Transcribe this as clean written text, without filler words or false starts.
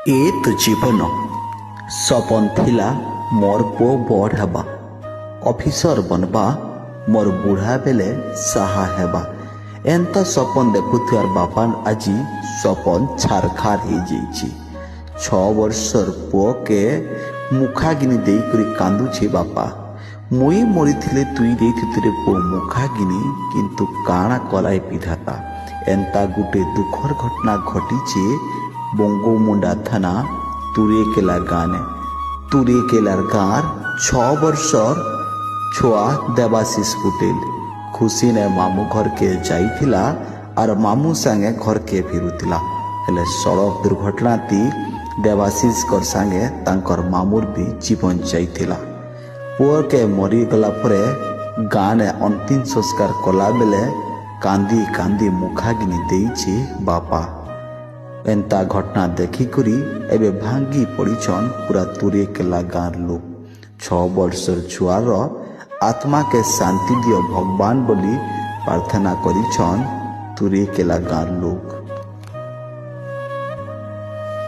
ଏ ତ ଜୀବନ ସପନ ଥିଲା ମୋର ପୁଅ ବଡ଼ ହେବା, ଅଫିସର ବନବା, ମୋର ବୁଢ଼ା ବେଲେ ସାହା ହେବା। ଏନ୍ତା ସପନ ଦେଖୁଥିବାର ବାପାନ ଆଜି ସପନ ଛାରଖାର ହେଇଯାଇଛି। 6 ବର୍ଷର ପୁଅକେ ମୁଖା ଗିନି ଦେଇକରି କାନ୍ଦୁଛି ବାପା। ମୁଇଁ ମରିଥିଲେ ତୁଇ ଦେଇଥିତରେ ପୁଅ ମୁଖା ଗିନି, କିନ୍ତୁ କାଣା କଲାଏ ବିଧାତା। ଏନ୍ତା ଗୋଟେ ଦୁଃଖର ଘଟଣା ଘଟିଛି ବଙ୍ଗୋମୁଣ୍ଡା ଥାନା ତୁରେକେଲା ଗାଁନେ। ତୁରେକେଲାର ଗାଁର 6 ବର୍ଷର ଛୁଆ ଦେବାଶିଷ ପୁଟେଲ ଖୁସିନେ ମାମୁଁ ଘରକେ ଯାଇଥିଲା ଆର ମାମୁଁ ସାଙ୍ଗେ ଘରକେ ଫେରୁଥିଲା। ହେଲେ ସଡ଼କ ଦୁର୍ଘଟଣାତି ଦେବାଶିଷଙ୍କର ସାଙ୍ଗେ ତାଙ୍କର ମାମୁଁର ବି ଜୀବନ ଯାଇଥିଲା। ପୁଅକେ ମରିଗଲା ପରେ ଗାଁରେ ଅନ୍ତିମ ସଂସ୍କାର କଲାବେଲେ କାନ୍ଦି କାନ୍ଦି ମୁଖା ଗିନି ଦେଇଛି ବାପା। ଏନ୍ତା ଘଟଣା ଦେଖିକରି ଏବେ ଭାଙ୍ଗି ପଡ଼ିଛନ୍ ପୁରା ତୁରେକେଲା ଗାଁର ଲୋକ। 6 ବର୍ଷର ଛୁଆର ଆତ୍ମାକେ ଶାନ୍ତି ଦିଅ ଭଗବାନ ବୋଲି ପ୍ରାର୍ଥନା କରିଛନ୍ ତୁରେକେଲା ଗାଁର ଲୋକ।